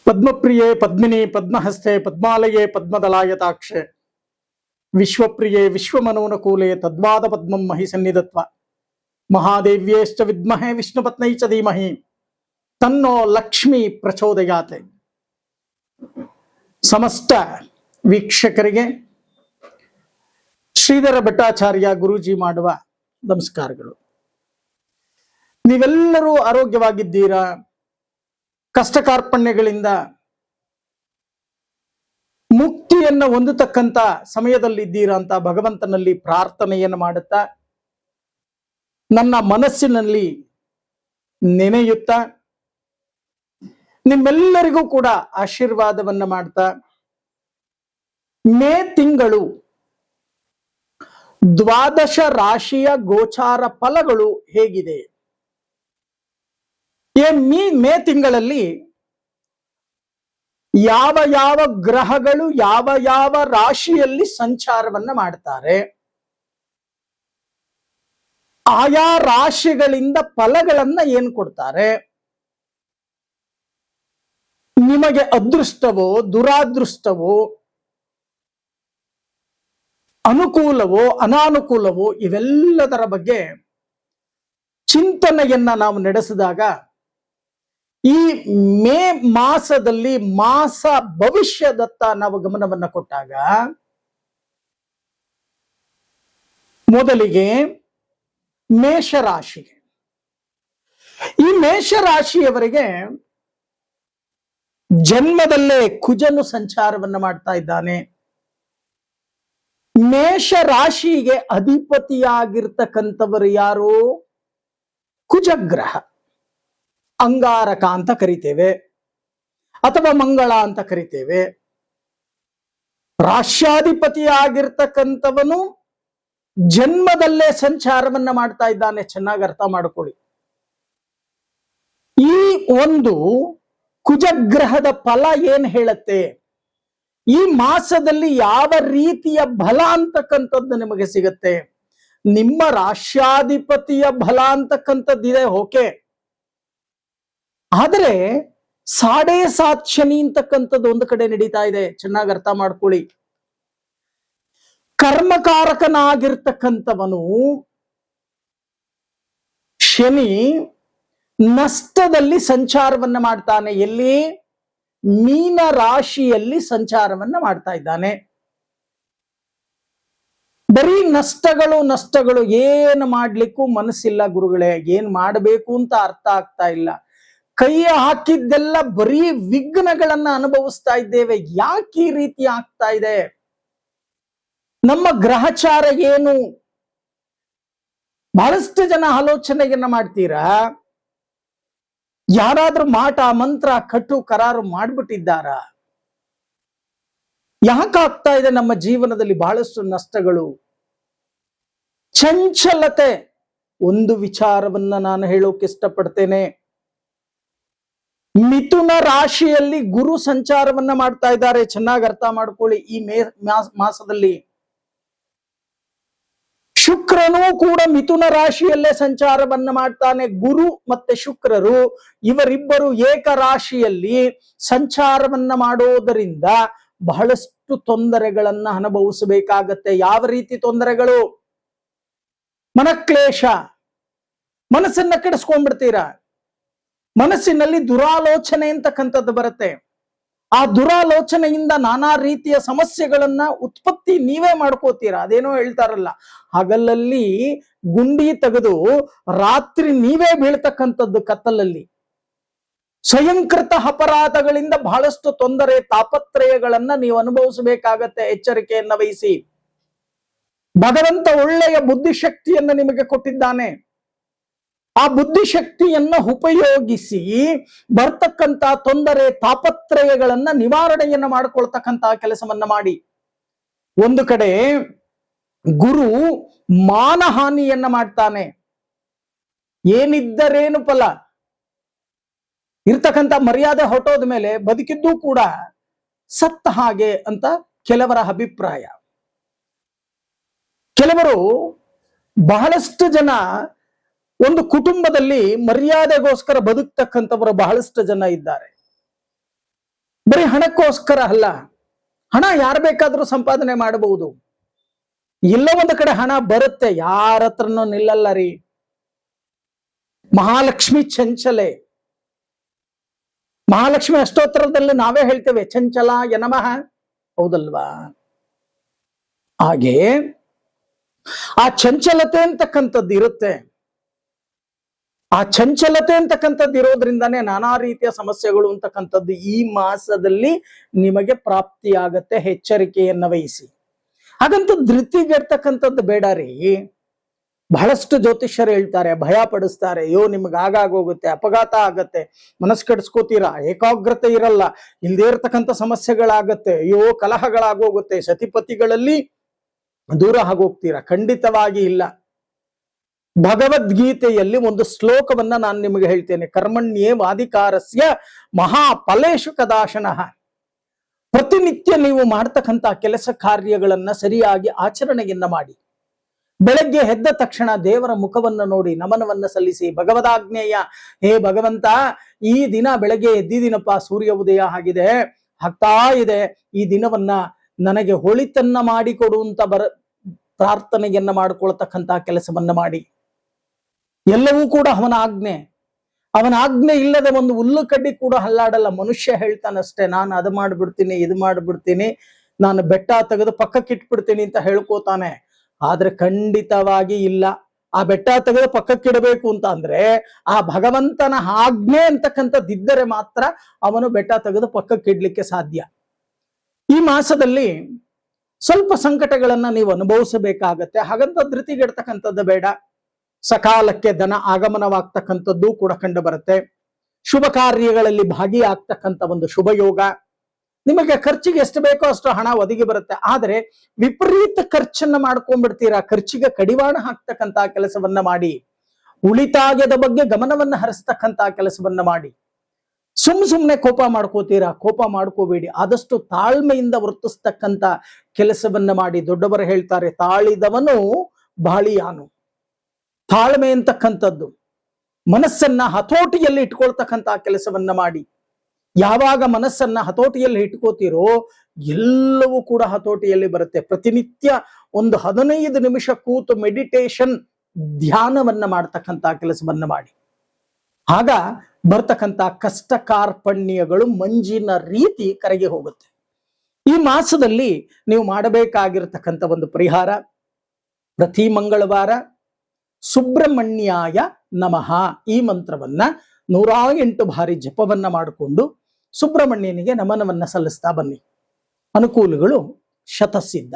ಪದ್ಮಪ್ರಿಯೆ ಪದ್ಮಿನಿ ಪದ್ಮಹಸ್ತೆ ಪದ್ಮಾಲಯೇ ಪದ್ಮದಲಾಯತಾಕ್ಷೆ ವಿಶ್ವಪ್ರಿಯೆ ವಿಶ್ವಮನೋನುಕೂಲೆ ತದ್ವಾದ ಪದ್ಮಂ ಮಹಿ ಸನ್ನಿಧತ್ವ ಮಹಾದೇವ್ಯೇಶ್ಚ ವಿದ್ಮಹೆ ವಿಷ್ಣುಪತ್ನೈ ಚ ಧೀಮಹಿ ತನ್ನೋ ಲಕ್ಷ್ಮಿ ಪ್ರಚೋದಯಾತೆ. ಸಮಸ್ತ ವೀಕ್ಷಕರಿಗೆ ಶ್ರೀಧರ ಭಟ್ಟಾಚಾರ್ಯ ಗುರೂಜಿ ಮಾಡುವ ನಮಸ್ಕಾರಗಳು. ನೀವೆಲ್ಲರೂ ಆರೋಗ್ಯವಾಗಿದ್ದೀರಾ? ಕಷ್ಟ ಕಾರ್ಪಣ್ಯಗಳಿಂದ ಮುಕ್ತಿಯನ್ನು ಹೊಂದತಕ್ಕಂತ ಸಮಯದಲ್ಲಿದ್ದೀರಾ ಅಂತ ಭಗವಂತನಲ್ಲಿ ಪ್ರಾರ್ಥನೆಯನ್ನು ಮಾಡುತ್ತಾ, ನನ್ನ ಮನಸ್ಸಿನಲ್ಲಿ ನೆನೆಯುತ್ತಾ, ನಿಮ್ಮೆಲ್ಲರಿಗೂ ಕೂಡ ಆಶೀರ್ವಾದವನ್ನ ಮಾಡ್ತಾ, ಮೇ ತಿಂಗಳು ದ್ವಾದಶ ರಾಶಿಯ ಗೋಚಾರ ಫಲಗಳು ಹೇಗಿದೆ? ಮೇ ತಿಂಗಳಲ್ಲಿ ಯಾವ ಯಾವ ಗ್ರಹಗಳು ಯಾವ ಯಾವ ರಾಶಿಯಲ್ಲಿ ಸಂಚಾರವನ್ನ ಮಾಡ್ತಾರೆ, ಆಯಾ ರಾಶಿಗಳಿಂದ ಫಲಗಳನ್ನ ಏನ್ ಕೊಡ್ತಾರೆ, ನಿಮಗೆ ಅದೃಷ್ಟವೋ ದುರಾದೃಷ್ಟವೋ ಅನುಕೂಲವೋ ಅನಾನುಕೂಲವೋ ಇವೆಲ್ಲದರ ಬಗ್ಗೆ ಚಿಂತನೆಯನ್ನ ನಾವು ನಡೆಸಿದಾಗ, ಈ ಮೇ ಮಾಸದಲ್ಲಿ ಮಾಸ ಭವಿಷ್ಯದತ್ತ ನಾವು ಗಮನವನ್ನ ಕೊಟ್ಟಾಗ, ಮೊದಲಿಗೆ ಮೇಷರಾಶಿಗೆ, ಈ ಮೇಷರಾಶಿಯವರಿಗೆ ಜನ್ಮದಲ್ಲೇ ಕುಜನು ಸಂಚಾರವನ್ನ ಮಾಡ್ತಾ ಇದ್ದಾನೆ. ಮೇಷರಾಶಿಗೆ ಅಧಿಪತಿಯಾಗಿರ್ತಕ್ಕಂಥವರು ಯಾರು? ಕುಜಗ್ರಹ, ಅಂಗಾರಕ ಅಂತ ಕರಿತೇವೆ ಅಥವಾ ಮಂಗಳ ಅಂತ ಕರಿತೇವೆ. ರಾಶ್ಯಾಧಿಪತಿಯಾಗಿರ್ತಕ್ಕಂಥವನು ಜನ್ಮದಲ್ಲೇ ಸಂಚಾರವನ್ನ ಮಾಡ್ತಾ ಇದ್ದಾನೆ. ಚೆನ್ನಾಗಿ ಅರ್ಥ ಮಾಡಿಕೊಳ್ಳಿ. ಈ ಒಂದು ಕುಜಗ್ರಹದ ಫಲ ಏನ್ ಹೇಳುತ್ತೆ, ಈ ಮಾಸದಲ್ಲಿ ಯಾವ ರೀತಿಯ ಬಲ ಅಂತಕ್ಕಂಥದ್ದು ನಿಮಗೆ ಸಿಗತ್ತೆ? ನಿಮ್ಮ ರಾಶ್ಯಾಧಿಪತಿಯ ಬಲ ಅಂತಕ್ಕಂಥದ್ದಿದೆ, ಓಕೆ. ಆದರೆ 7.5 ಶನಿ ಅಂತಕ್ಕಂಥದ್ದು ಒಂದು ಕಡೆ ನಡೀತಾ ಇದೆ. ಚೆನ್ನಾಗಿ ಅರ್ಥ ಮಾಡ್ಕೊಳ್ಳಿ. ಕರ್ಮಕಾರಕನಾಗಿರ್ತಕ್ಕಂಥವನು ಶನಿ ನಷ್ಟದಲ್ಲಿ ಸಂಚಾರವನ್ನ ಮಾಡ್ತಾನೆ. ಎಲ್ಲಿ? ಮೀನ ರಾಶಿಯಲ್ಲಿ ಸಂಚಾರವನ್ನ ಮಾಡ್ತಾ ಇದ್ದಾನೆ. ಬರೀ ನಷ್ಟಗಳು ಏನು ಮಾಡ್ಲಿಕ್ಕೂ ಮನಸ್ಸಿಲ್ಲ ಗುರುಗಳೇ. ಏನ್ ಮಾಡಬೇಕು ಅಂತ ಅರ್ಥ ಆಗ್ತಾ ಇಲ್ಲ. ಕೈ ಹಾಕಿದ್ದೆಲ್ಲ ಬರೀ ವಿಘ್ನಗಳನ್ನ ಅನುಭವಿಸ್ತಾ ಇದ್ದೇವೆ. ಯಾಕೆ ಈ ರೀತಿ ಆಗ್ತಾ ಇದೆ? ನಮ್ಮ ಗ್ರಹಚಾರ ಏನು? ಬಹಳಷ್ಟು ಜನ ಆಲೋಚನೆಯನ್ನ ಮಾಡ್ತೀರಾ, ಯಾರಾದ್ರೂ ಮಾಟ ಮಂತ್ರ ಕಟ್ಟು ಕರಾರು ಮಾಡ್ಬಿಟ್ಟಿದ್ದಾರ? ಯಾಕಾಗ್ತಾ ಇದೆ ನಮ್ಮ ಜೀವನದಲ್ಲಿ ಬಹಳಷ್ಟು ನಷ್ಟಗಳು, ಚಂಚಲತೆ? ಒಂದು ವಿಚಾರವನ್ನ ನಾನು ಹೇಳೋಕೆ ಇಷ್ಟಪಡ್ತೇನೆ. ಮಿಥುನ ರಾಶಿಯಲ್ಲಿ ಗುರು ಸಂಚಾರವನ್ನ ಮಾಡ್ತಾ ಇದ್ದಾರೆ. ಚೆನ್ನಾಗಿ ಅರ್ಥ ಮಾಡ್ಕೊಳ್ಳಿ. ಈ ಮಾಸದಲ್ಲಿ ಶುಕ್ರನೂ ಕೂಡ ಮಿಥುನ ರಾಶಿಯಲ್ಲೇ ಸಂಚಾರವನ್ನ ಮಾಡ್ತಾನೆ. ಗುರು ಮತ್ತೆ ಶುಕ್ರರು ಇವರಿಬ್ಬರು ಏಕ ರಾಶಿಯಲ್ಲಿ ಸಂಚಾರವನ್ನ ಮಾಡೋದರಿಂದ ಬಹಳಷ್ಟು ತೊಂದರೆಗಳನ್ನ ಅನುಭವಿಸಬೇಕಾಗತ್ತೆ. ಯಾವ ರೀತಿ ತೊಂದರೆಗಳು? ಮನಕ್ಲೇಶ, ಮನಸ್ಸನ್ನ ಕೆಡಿಸ್ಕೊಂಡ್ಬಿಡ್ತೀರಾ. ಮನಸ್ಸಿನಲ್ಲಿ ದುರಾಲೋಚನೆ ಅಂತಕ್ಕಂಥದ್ದು ಬರುತ್ತೆ. ಆ ದುರಾಲೋಚನೆಯಿಂದ ನಾನಾ ರೀತಿಯ ಸಮಸ್ಯೆಗಳನ್ನ ಉತ್ಪತ್ತಿ ನೀವೇ ಮಾಡ್ಕೋತೀರಾ. ಅದೇನೋ ಹೇಳ್ತಾರಲ್ಲ, ಹಗಲಲ್ಲಿ ಗುಂಡಿ ತೆಗೆದು ರಾತ್ರಿ ನೀವೇ ಬೀಳ್ತಕ್ಕಂಥದ್ದು ಕತ್ತಲಲ್ಲಿ. ಸ್ವಯಂಕೃತ ಅಪರಾಧಗಳಿಂದ ಬಹಳಷ್ಟು ತೊಂದರೆ ತಾಪತ್ರಯಗಳನ್ನ ನೀವು ಅನುಭವಿಸಬೇಕಾಗತ್ತೆ. ಎಚ್ಚರಿಕೆಯನ್ನ ವಹಿಸಿ. ಭಗವಂತ ಒಳ್ಳೆಯ ಬುದ್ಧಿಶಕ್ತಿಯನ್ನ ನಿಮಗೆ ಕೊಟ್ಟಿದ್ದಾನೆ. ಆ ಬುದ್ಧಿಶಕ್ತಿಯನ್ನ ಉಪಯೋಗಿಸಿ ಬರ್ತಕ್ಕಂತ ತೊಂದರೆ ತಾಪತ್ರಯಗಳನ್ನ ನಿವಾರಣೆಯನ್ನ ಮಾಡಿಕೊಳ್ತಕ್ಕಂತ ಕೆಲಸವನ್ನ ಮಾಡಿ. ಒಂದು ಕಡೆ ಗುರು ಮಾನಹಾನಿಯನ್ನ ಮಾಡ್ತಾನೆ. ಏನಿದ್ದರೇನು ಫಲ? ಇರ್ತಕ್ಕಂಥ ಮರ್ಯಾದೆ ಹೊರಟೋದ ಮೇಲೆ ಬದುಕಿದ್ದು ಕೂಡ ಸತ್ತ ಹಾಗೆ ಅಂತ ಕೆಲವರ ಅಭಿಪ್ರಾಯ. ಕೆಲವರು, ಬಹಳಷ್ಟು ಜನ ಒಂದು ಕುಟುಂಬದಲ್ಲಿ ಮರ್ಯಾದೆಗೋಸ್ಕರ ಬದುಕ್ತಕ್ಕಂಥವರು ಬಹಳಷ್ಟು ಜನ ಇದ್ದಾರೆ. ಬರೀ ಹಣಕ್ಕೋಸ್ಕರ ಅಲ್ಲ, ಹಣ ಯಾರು ಬೇಕಾದ್ರೂ ಸಂಪಾದನೆ ಮಾಡಬಹುದು. ಎಲ್ಲ ಒಂದು ಕಡೆ ಹಣ ಬರುತ್ತೆ, ಯಾರ ಹತ್ರನೂ ನಿಲ್ಲಲ್ಲ ರೀ. ಮಹಾಲಕ್ಷ್ಮಿ ಚಂಚಲೆ, ಮಹಾಲಕ್ಷ್ಮಿ ಅಷ್ಟೋತ್ತರದಲ್ಲಿ ನಾವೇ ಹೇಳ್ತೇವೆ ಚಂಚಲಾಯ ನಮಃ, ಹೌದಲ್ವಾ? ಹಾಗೆ ಆ ಚಂಚಲತೆ ಅಂತಕ್ಕಂಥದ್ದು ಇರುತ್ತೆ. ಆ ಚಂಚಲತೆ ಅಂತಕ್ಕಂಥದ್ದು ಇರೋದ್ರಿಂದಾನೇ ನಾನಾ ರೀತಿಯ ಸಮಸ್ಯೆಗಳು ಅಂತಕ್ಕಂಥದ್ದು ಈ ಮಾಸದಲ್ಲಿ ನಿಮಗೆ ಪ್ರಾಪ್ತಿಯಾಗತ್ತೆ. ಎಚ್ಚರಿಕೆಯನ್ನ ವಹಿಸಿ. ಹಾಗಂತ ಧೃತಿಗೆಡ್ತಕ್ಕಂಥದ್ದು ಬೇಡ ರೀ. ಬಹಳಷ್ಟು ಜ್ಯೋತಿಷ್ಯರು ಹೇಳ್ತಾರೆ, ಭಯ ಪಡಿಸ್ತಾರೆ, ಅಯ್ಯೋ ನಿಮ್ಗೆ ಆಗೋಗುತ್ತೆ, ಅಪಘಾತ ಆಗತ್ತೆ, ಮನಸ್ಸು ಕೆಡಿಸ್ಕೋತೀರಾ, ಏಕಾಗ್ರತೆ ಇರಲ್ಲ, ಇಲ್ದೇ ಇರತಕ್ಕಂಥ ಸಮಸ್ಯೆಗಳಾಗತ್ತೆ, ಅಯ್ಯೋ ಕಲಹಗಳಾಗೋಗುತ್ತೆ, ಸತಿಪತಿಗಳಲ್ಲಿ ದೂರ ಆಗೋಗ್ತೀರಾ. ಖಂಡಿತವಾಗಿ ಇಲ್ಲ. ಭಗವದ್ಗೀತೆಯಲ್ಲಿ ಒಂದು ಶ್ಲೋಕವನ್ನ ನಾನು ನಿಮಗೆ ಹೇಳ್ತೇನೆ, ಕರ್ಮಣ್ಯೇ ವಾಧಿಕಾರಸ್ಯ ಮಹಾಫಲೇಶು ಕದಾಶನಃ. ಪ್ರತಿನಿತ್ಯ ನೀವು ಮಾಡ್ತಕ್ಕಂಥ ಕೆಲಸ ಕಾರ್ಯಗಳನ್ನ ಸರಿಯಾಗಿ ಆಚರಣೆಯನ್ನ ಮಾಡಿ. ಬೆಳಗ್ಗೆ ಎದ್ದ ತಕ್ಷಣ ದೇವರ ಮುಖವನ್ನು ನೋಡಿ ನಮನವನ್ನ ಸಲ್ಲಿಸಿ, ಭಗವದಾಜ್ಞೆಯ, ಹೇ ಭಗವಂತ, ಈ ದಿನ ಬೆಳಗ್ಗೆ ಎದ್ದಿದ್ದೀನಪ್ಪ, ಸೂರ್ಯ ಉದಯ ಆಗಿದೆ, ಆಗ್ತಾ ಇದೆ, ಈ ದಿನವನ್ನ ನನಗೆ ಹೊಳಿತನ್ನ ಮಾಡಿಕೊಡು ಅಂತ ಪ್ರಾರ್ಥನೆಯನ್ನ ಮಾಡ್ಕೊಳ್ತಕ್ಕಂಥ ಕೆಲಸವನ್ನ ಮಾಡಿ. ಎಲ್ಲವೂ ಕೂಡ ಅವನ ಆಜ್ಞೆ. ಅವನ ಆಜ್ಞೆ ಇಲ್ಲದೆ ಒಂದು ಹುಲ್ಲು ಕಡ್ಡಿ ಕೂಡ ಹಲ್ಲಾಡಲ್ಲ. ಮನುಷ್ಯ ಹೇಳ್ತಾನಷ್ಟೇ, ನಾನು ಅದು ಮಾಡ್ಬಿಡ್ತೀನಿ, ಇದು ಮಾಡ್ಬಿಡ್ತೀನಿ, ನಾನು ಬೆಟ್ಟ ತೆಗೆದು ಪಕ್ಕಕ್ಕೆ ಇಟ್ಬಿಡ್ತೀನಿ ಅಂತ ಹೇಳ್ಕೋತಾನೆ. ಆದ್ರೆ ಖಂಡಿತವಾಗಿ ಇಲ್ಲ. ಆ ಬೆಟ್ಟ ತೆಗೆದು ಪಕ್ಕಕ್ಕಿಡಬೇಕು ಅಂತ ಅಂದ್ರೆ ಆ ಭಗವಂತನ ಆಜ್ಞೆ ಅಂತಕ್ಕಂಥದ್ದಿದ್ದರೆ ಮಾತ್ರ ಅವನು ಬೆಟ್ಟ ತೆಗೆದು ಪಕ್ಕಕ್ಕಿಡ್ಲಿಕ್ಕೆ ಸಾಧ್ಯ. ಈ ಮಾಸದಲ್ಲಿ ಸ್ವಲ್ಪ ಸಂಕಟಗಳನ್ನ ನೀವು ಅನುಭವಿಸಬೇಕಾಗತ್ತೆ. ಹಾಗಂತ ಧೃತಿಗೆಡ್ತಕ್ಕಂಥದ್ದು ಬೇಡ. ಸಕಾಲಕ್ಕೆ ಧನ ಆಗಮನವಾಗ್ತಕ್ಕಂಥದ್ದು ಕೂಡ ಕಂಡು ಬರುತ್ತೆ. ಶುಭ ಕಾರ್ಯಗಳಲ್ಲಿ ಭಾಗಿಯಾಗ್ತಕ್ಕಂಥ ಒಂದು ಶುಭ ಯೋಗ. ನಿಮಗೆ ಖರ್ಚಿಗೆ ಎಷ್ಟು ಬೇಕೋ ಅಷ್ಟು ಹಣ ಒದಗಿ ಬರುತ್ತೆ. ಆದರೆ ವಿಪರೀತ ಖರ್ಚನ್ನ ಮಾಡ್ಕೊಂಡ್ಬಿಡ್ತೀರಾ. ಖರ್ಚಿಗೆ ಕಡಿವಾಣ ಹಾಕ್ತಕ್ಕಂಥ ಕೆಲಸವನ್ನ ಮಾಡಿ. ಉಳಿತಾಯದ ಬಗ್ಗೆ ಗಮನವನ್ನ ಹರಿಸ್ತಕ್ಕಂಥ ಕೆಲಸವನ್ನ ಮಾಡಿ. ಸುಮ್ಮನೆ ಕೋಪ ಮಾಡ್ಕೋತೀರಾ, ಕೋಪ ಮಾಡ್ಕೋಬೇಡಿ. ಆದಷ್ಟು ತಾಳ್ಮೆಯಿಂದ ವರ್ತಿಸ್ತಕ್ಕಂಥ ಕೆಲಸವನ್ನ ಮಾಡಿ. ದೊಡ್ಡವರು ಹೇಳ್ತಾರೆ, ತಾಳಿದವನು ಬಾಳಿಯಾನು. ತಾಳ್ಮೆ ಅಂತಕ್ಕಂಥದ್ದು, ಮನಸ್ಸನ್ನ ಹತೋಟಿಯಲ್ಲಿ ಇಟ್ಕೊಳ್ತಕ್ಕಂಥ ಕೆಲಸವನ್ನ ಮಾಡಿ. ಯಾವಾಗ ಮನಸ್ಸನ್ನ ಹತೋಟಿಯಲ್ಲಿ ಇಟ್ಕೋತೀರೋ ಎಲ್ಲವೂ ಕೂಡ ಹತೋಟಿಯಲ್ಲಿ ಬರುತ್ತೆ. ಪ್ರತಿನಿತ್ಯ ಒಂದು 15 ನಿಮಿಷ ಕೂತು ಮೆಡಿಟೇಷನ್, ಧ್ಯಾನವನ್ನ ಮಾಡ್ತಕ್ಕಂಥ ಕೆಲಸವನ್ನ ಮಾಡಿ. ಆಗ ಬರ್ತಕ್ಕಂಥ ಕಷ್ಟ ಕಾರ್ಪಣ್ಯಗಳು ಮಂಜಿನ ರೀತಿ ಕರಗಿ ಹೋಗುತ್ತೆ. ಈ ಮಾಸದಲ್ಲಿ ನೀವು ಮಾಡಬೇಕಾಗಿರತಕ್ಕಂಥ ಒಂದು ಪರಿಹಾರ, ಪ್ರತಿ ಮಂಗಳವಾರ ಸುಬ್ರಹ್ಮಣ್ಯಾಯ ನಮಃ ಈ ಮಂತ್ರವನ್ನ 108 ಬಾರಿ ಜಪವನ್ನ ಮಾಡಿಕೊಂಡು ಸುಬ್ರಹ್ಮಣ್ಯನಿಗೆ ನಮನವನ್ನ ಸಲ್ಲಿಸ್ತಾ ಬನ್ನಿ. ಅನುಕೂಲಗಳು ಶತಸಿದ್ಧ.